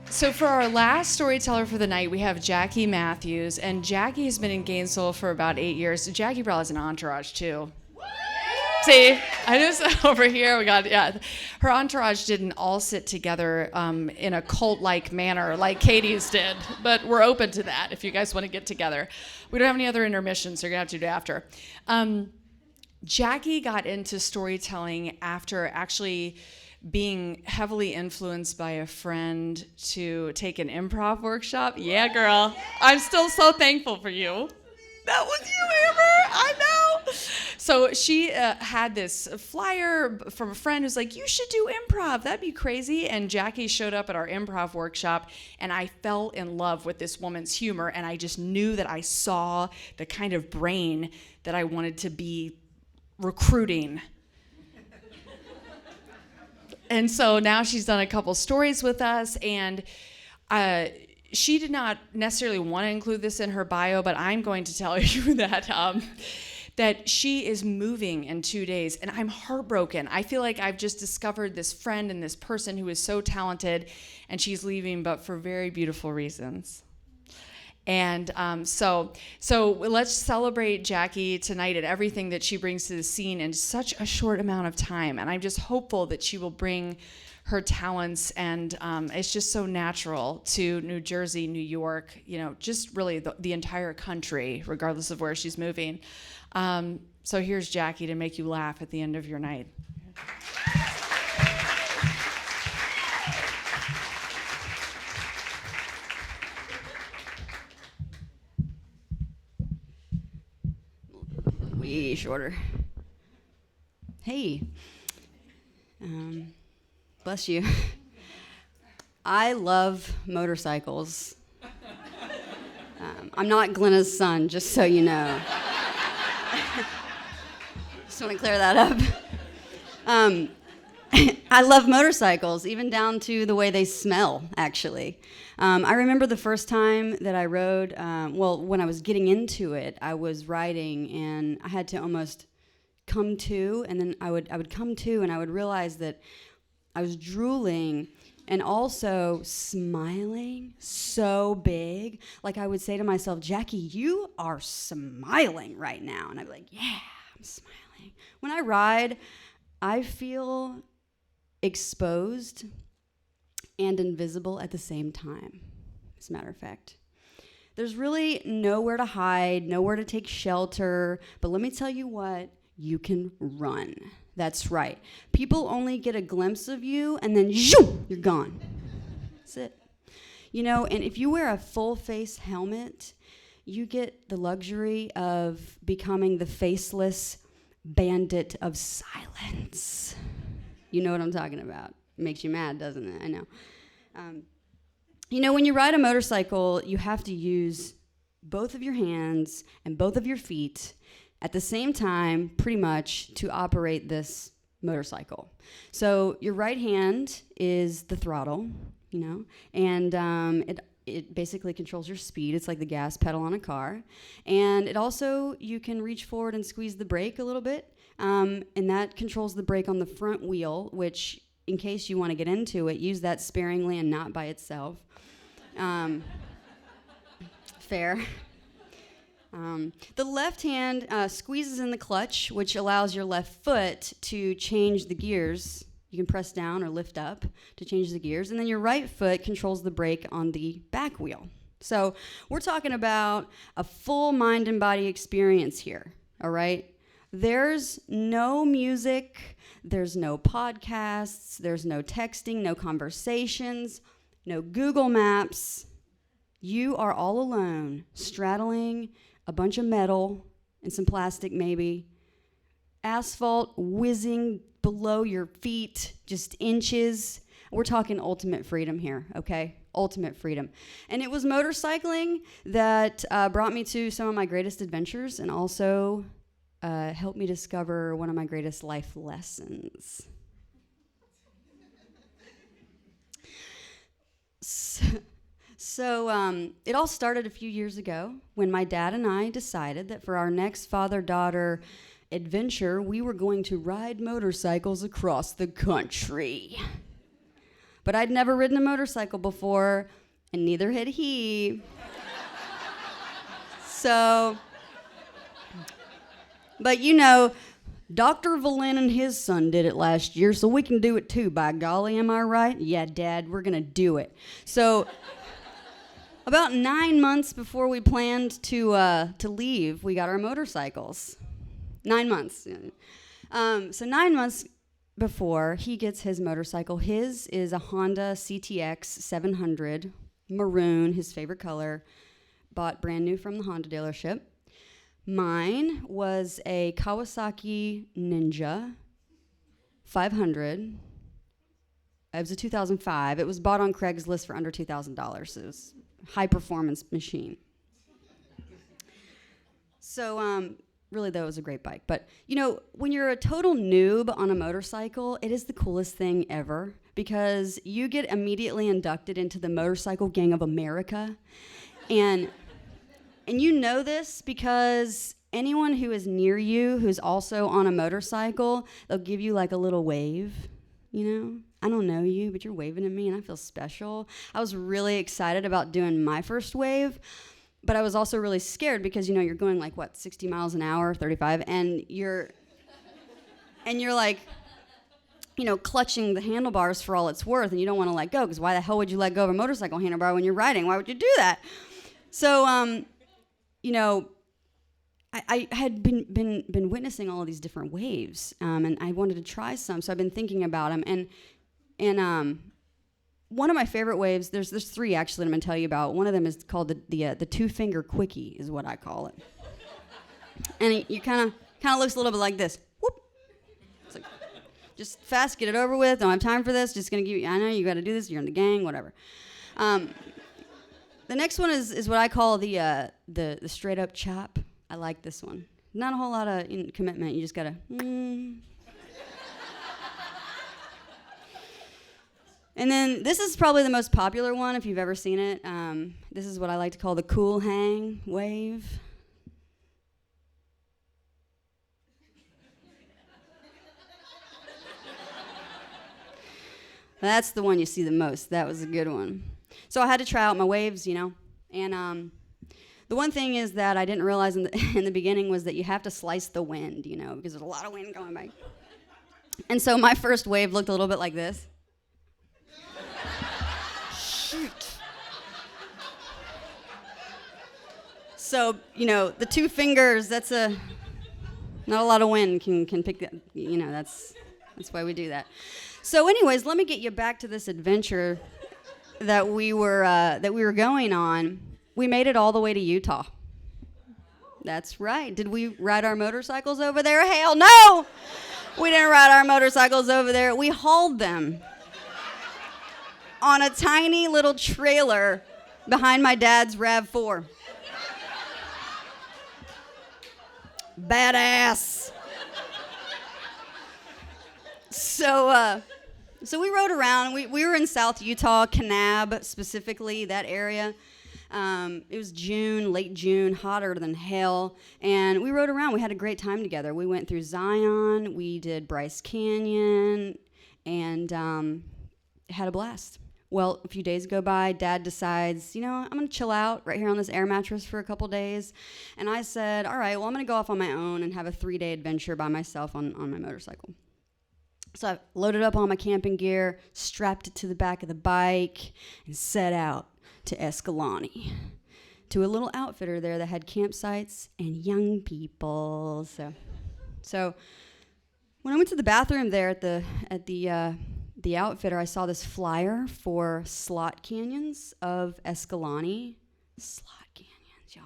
So for our last storyteller for the night, we have Jackie Matthews, and Jackie has been in Gainesville for about 8 years. Jackie probably has an entourage too. See, I just over here we got her entourage didn't all sit together in a cult-like manner like Katie's did, but we're open to that if you guys want to get together. We don't have any other intermissions, so you're gonna have to do it after. Jackie got into storytelling after actually being heavily influenced by a friend to take an improv workshop. Yeah, girl. I'm still so thankful for you. That was you, Amber. I know. So she had this flyer from a friend who's like, you should do improv. That'd be crazy. And Jackie showed up at our improv workshop, and I fell in love with this woman's humor, and I just knew that I saw the kind of brain that I wanted to be recruiting. And so now she's done a couple stories with us, and she did not necessarily want to include this in her bio, but I'm going to tell you that she is moving in 2 days, and I'm heartbroken. I feel like I've just discovered this friend and this person who is so talented, and she's leaving, but for very beautiful reasons. And so let's celebrate Jackie tonight and everything that she brings to the scene in such a short amount of time. And I'm just hopeful that she will bring her talents, and it's just so natural to New Jersey, New York, just really the entire country, regardless of where she's moving. So here's Jackie to make you laugh at the end of your night. Way shorter. Hey. Bless you. I love motorcycles. I'm not Glenna's son, just so you know. Just want to clear that up. I love motorcycles, even down to the way they smell, actually. I remember the first time that I rode, when I was getting into it, I was riding, and I had to almost come to, and then I would come to, and I would realize that I was drooling and also smiling so big. Like I would say to myself, Jackie, you are smiling right now. And I'd be like, yeah, I'm smiling. When I ride, I feel exposed and invisible at the same time, as a matter of fact. There's really nowhere to hide, nowhere to take shelter, but let me tell you what, you can run. That's right. People only get a glimpse of you, and then zoom, you're gone. That's it. And if you wear a full face helmet, you get the luxury of becoming the faceless bandit of silence. You know what I'm talking about. It makes you mad, doesn't it? I know. When you ride a motorcycle, you have to use both of your hands and both of your feet at the same time, pretty much, to operate this motorcycle. So your right hand is the throttle, and it basically controls your speed. It's like the gas pedal on a car. And it also, you can reach forward and squeeze the brake a little bit, and that controls the brake on the front wheel, which, in case you want to get into it, use that sparingly and not by itself. Fair. The left hand squeezes in the clutch, which allows your left foot to change the gears. You can press down or lift up to change the gears. And then your right foot controls the brake on the back wheel. So we're talking about a full mind and body experience here, all right? There's no music, there's no podcasts, there's no texting, no conversations, no Google Maps. You are all alone, straddling a bunch of metal and some plastic maybe, asphalt whizzing below your feet, just inches. We're talking ultimate freedom here, okay? Ultimate freedom. And it was motorcycling that brought me to some of my greatest adventures, and also helped me discover one of my greatest life lessons. So it all started a few years ago when my dad and I decided that for our next father-daughter adventure, we were going to ride motorcycles across the country. But I'd never ridden a motorcycle before, and neither had he. So, but Dr. Valin and his son did it last year, so we can do it too, by golly, am I right? Yeah, Dad, we're gonna do it. So, about 9 months before we planned to leave, we got our motorcycles. 9 months. So 9 months before he gets his motorcycle, his is a Honda CTX 700, maroon, his favorite color, bought brand new from the Honda dealership. Mine was a Kawasaki Ninja 500. It was a 2005. It was bought on Craigslist for under $2,000. It was a high-performance machine. So, really, though, it was a great bike. But, when you're a total noob on a motorcycle, it is the coolest thing ever because you get immediately inducted into the Motorcycle Gang of America. And you know this because anyone who is near you who's also on a motorcycle, they'll give you like a little wave, I don't know you, but you're waving at me and I feel special. I was really excited about doing my first wave, but I was also really scared because, you're going like, 60 miles an hour, 35, and you're like, clutching the handlebars for all it's worth, and you don't want to let go because why the hell would you let go of a motorcycle handlebar when you're riding? Why would you do that? So, I had been witnessing all of these different waves, and I wanted to try some, so I've been thinking about them. And one of my favorite waves, there's three actually that I'm going to tell you about. One of them is called the two-finger quickie, is what I call it. And you kind of looks a little bit like this. Whoop. It's like, just fast, get it over with. Don't have time for this. Just going to give you. I know you got to do this. You're in the gang, whatever. The next one is what I call the straight up chop. I like this one. Not a whole lot of commitment. You just gotta. And then this is probably the most popular one if you've ever seen it. This is what I like to call the cool hang wave. That's the one you see the most. That was a good one. So I had to try out my waves, and the one thing is that I didn't realize in the beginning was that you have to slice the wind, because there's a lot of wind going by. And so my first wave looked a little bit like this. Shoot. So, the two fingers, not a lot of wind can pick that, that's why we do that. So anyways, let me get you back to this adventure that we were going on. We made it all the way to Utah. That's right. Did we ride our motorcycles over there? Hell no! We didn't ride our motorcycles over there. We hauled them on a tiny little trailer behind my dad's RAV4. Badass. So we rode around. We were in South Utah, Kanab specifically, that area. It was late June, hotter than hell. And we rode around. We had a great time together. We went through Zion. We did Bryce Canyon and had a blast. Well, a few days go by. Dad decides, I'm going to chill out right here on this air mattress for a couple days. And I said, all right, well, I'm going to go off on my own and have a 3-day adventure by myself on my motorcycle. So I loaded up all my camping gear, strapped it to the back of the bike, and set out to Escalante, to a little outfitter there that had campsites and young people. So when I went to the bathroom there at the outfitter, I saw this flyer for slot canyons of Escalante. Slot canyons, y'all.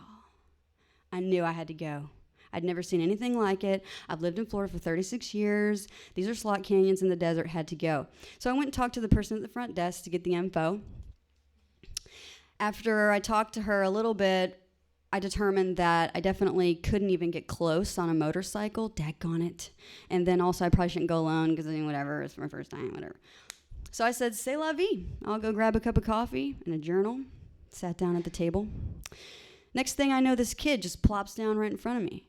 I knew I had to go. I'd never seen anything like it. I've lived in Florida for 36 years. These are slot canyons in the desert. Had to go. So I went and talked to the person at the front desk to get the info. After I talked to her a little bit, I determined that I definitely couldn't even get close on a motorcycle. Daggone it. And then also I probably shouldn't go alone because whatever, it's my first time, whatever. So I said, c'est la vie. I'll go grab a cup of coffee and a journal. Sat down at the table. Next thing I know, this kid just plops down right in front of me.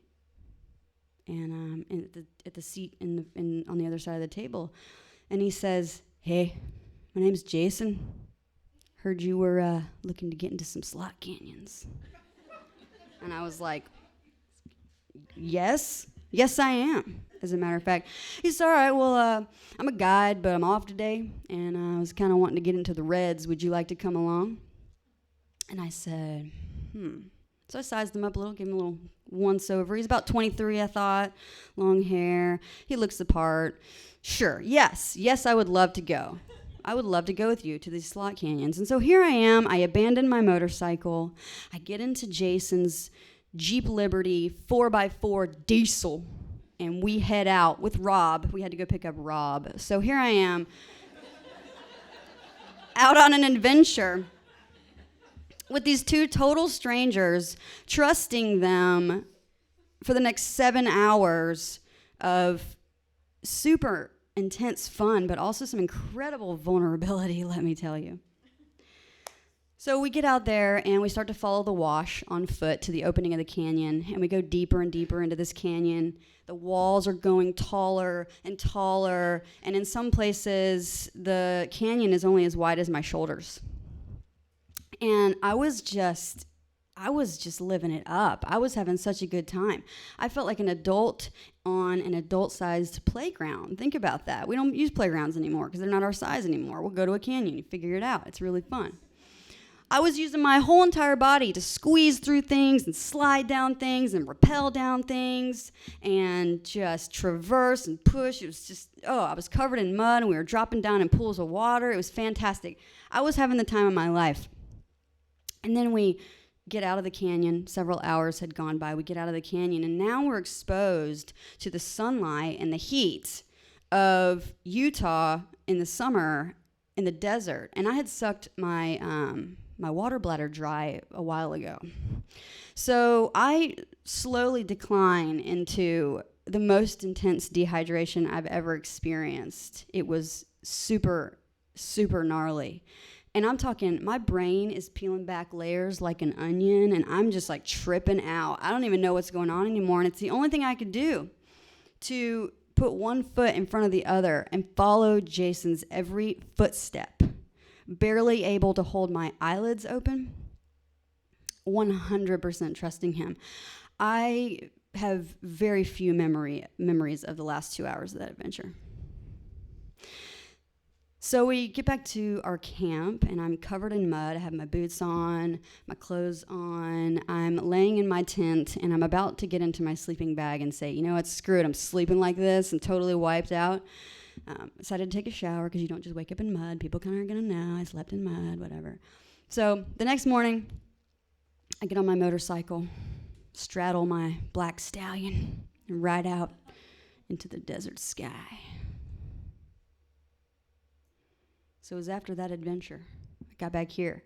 And at the seat on the other side of the table. And he says, hey, my name's Jason. Heard you were looking to get into some slot canyons. And I was like, yes I am, as a matter of fact. He said, all right, well, I'm a guide, but I'm off today, and I was kind of wanting to get into the reds. Would you like to come along? And I said, So I sized him up a little, gave him a little once-over. He's about 23, I thought, long hair. He looks the part. Sure, yes, I would love to go. I would love to go with you to these slot canyons. And so here I am. I abandon my motorcycle. I get into Jason's Jeep Liberty 4x4 diesel, and we head out with Rob. We had to go pick up Rob. So here I am, out on an adventure with these two total strangers, trusting them for the next 7 hours of super intense fun, but also some incredible vulnerability, let me tell you. So we get out there and we start to follow the wash on foot to the opening of the canyon, and we go deeper and deeper into this canyon. The walls are going taller and taller, and in some places the canyon is only as wide as my shoulders. And I was just living it up. I was having such a good time. I felt like an adult on an adult-sized playground. Think about that. We don't use playgrounds anymore because they're not our size anymore. We'll go to a canyon, you figure it out. It's really fun. I was using my whole entire body to squeeze through things and slide down things and rappel down things and just traverse and push. It was just, I was covered in mud, and we were dropping down in pools of water. It was fantastic. I was having the time of my life. And then we get out of the canyon. Several hours had gone by. We get out of the canyon, and now we're exposed to the sunlight and the heat of Utah in the summer in the desert. And I had sucked my water bladder dry a while ago. So I slowly decline into the most intense dehydration I've ever experienced. It was super, super gnarly. And I'm talking, my brain is peeling back layers like an onion, and I'm just like tripping out. I don't even know what's going on anymore, and it's the only thing I could do to put one foot in front of the other and follow Jason's every footstep. Barely able to hold my eyelids open, 100% trusting him. I have very few memories of the last 2 hours of that adventure. So we get back to our camp, and I'm covered in mud. I have my boots on, my clothes on. I'm laying in my tent, and I'm about to get into my sleeping bag and say, you know what, screw it. I'm sleeping like this and totally wiped out. Decided to take a shower because you don't just wake up in mud. People kind of are going to know I slept in mud, whatever. So the next morning, I get on my motorcycle, straddle my black stallion, and ride out into the desert sky. So it was after that adventure, I got back here.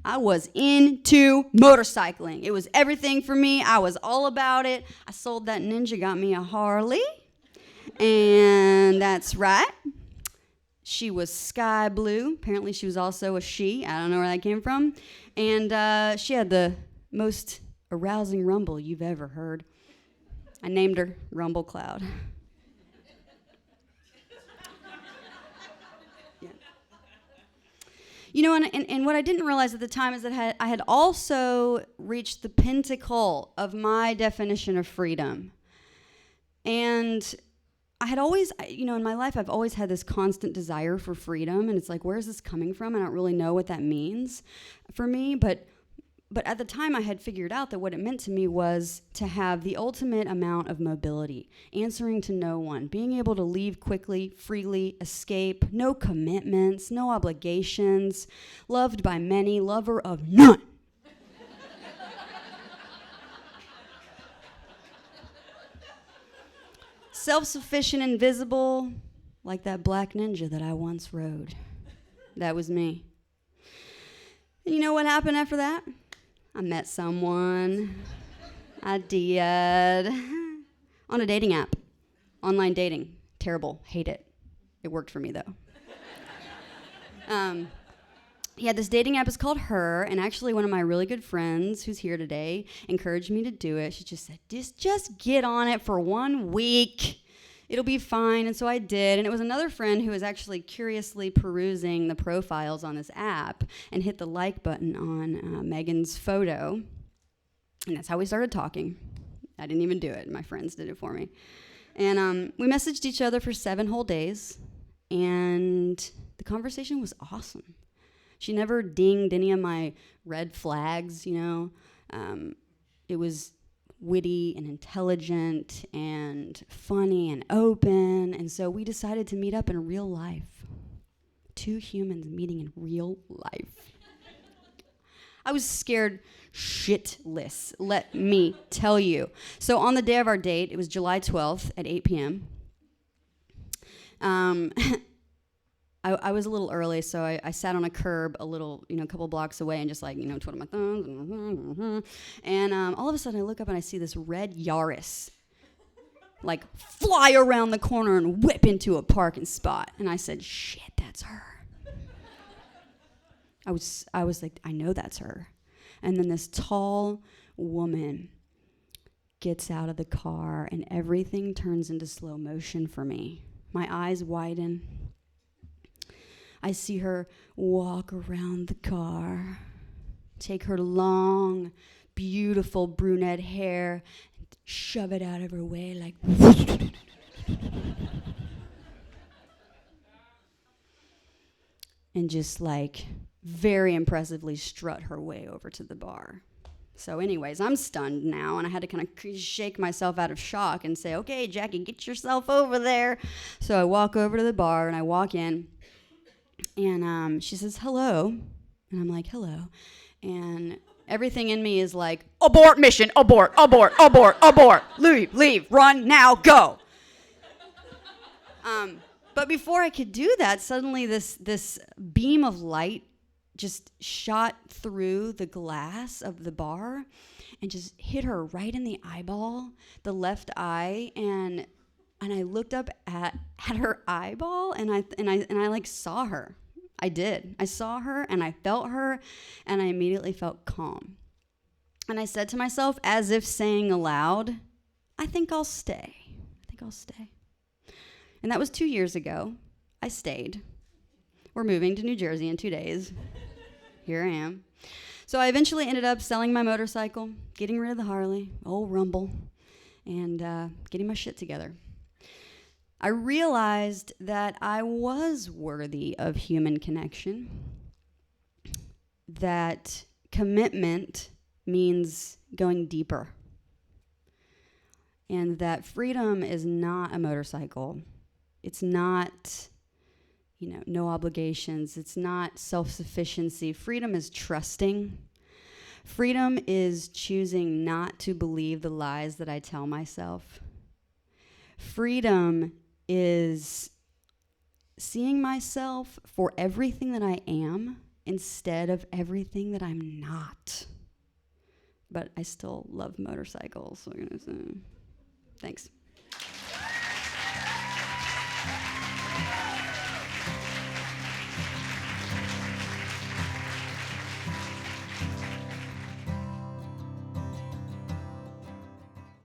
I was into motorcycling. It was everything for me. I was all about it. I sold that Ninja, got me a Harley. And that's right. She was sky blue. Apparently she was also a she. I don't know where that came from. And she had the most arousing rumble you've ever heard. I named her Rumble Cloud. You know, and what I didn't realize at the time is that I had also reached the pinnacle of my definition of freedom. And I had always, in my life, I've always had this constant desire for freedom. And it's like, where's this coming from? I don't really know what that means for me. But at the time, I had figured out that what it meant to me was to have the ultimate amount of mobility, answering to no one, being able to leave quickly, freely, escape, no commitments, no obligations, loved by many, lover of none. Self-sufficient, invisible, like that black ninja that I once rode. That was me. And you know what happened after that? I met someone. I did. On a dating app. Online dating. Terrible. Hate it. It worked for me, though. This dating app is called Her, and actually one of my really good friends who's here today encouraged me to do it. She just said, just get on it for 1 week. it'll be fine. And so I did. And it was another friend who was actually curiously perusing the profiles on this app and hit the like button on Megan's photo. And that's how we started talking. I didn't even do it. My friends did it for me. And we messaged each other for 7 whole days. And the conversation was awesome. She never dinged any of my red flags, you know. It was witty and intelligent and funny and open. And so we decided to meet up in real life. 2 humans meeting in real life. I was scared shitless, let me tell you. So on the day of our date, it was July 12th at 8 p.m. I was a little early, so I sat on a curb a little, a couple blocks away and just twiddle my thumbs. And all of a sudden I look up and I see this red Yaris fly around the corner and whip into a parking spot. And I said, shit, that's her. I was like, I know that's her. And then this tall woman gets out of the car and everything turns into slow motion for me. My eyes widen. I see her walk around the car, take her long, beautiful brunette hair, and shove it out of her way and just very impressively strut her way over to the bar. So anyways, I'm stunned now, and I had to kind of shake myself out of shock and say, okay, Jackie, get yourself over there. So I walk over to the bar, and I walk in. And she says, hello. And I'm like, hello. And everything in me is like, abort mission, abort, abort, abort, abort. Leave, run, now, go. But before I could do that, suddenly this beam of light just shot through the glass of the bar and just hit her right in the eyeball, the left eye, and I looked up at her eyeball, and I saw her. I did. I saw her, and I felt her, and I immediately felt calm. And I said to myself, as if saying aloud, I think I'll stay. And that was 2 years ago. I stayed. We're moving to New Jersey in 2 days. Here I am. So I eventually ended up selling my motorcycle, getting rid of the Harley, old Rumble, and getting my shit together. I realized that I was worthy of human connection, that commitment means going deeper, and that freedom is not a motorcycle. It's not, no obligations. It's not self-sufficiency. Freedom is trusting. Freedom is choosing not to believe the lies that I tell myself. Freedom is seeing myself for everything that I am instead of everything that I'm not. But I still love motorcycles. So thanks.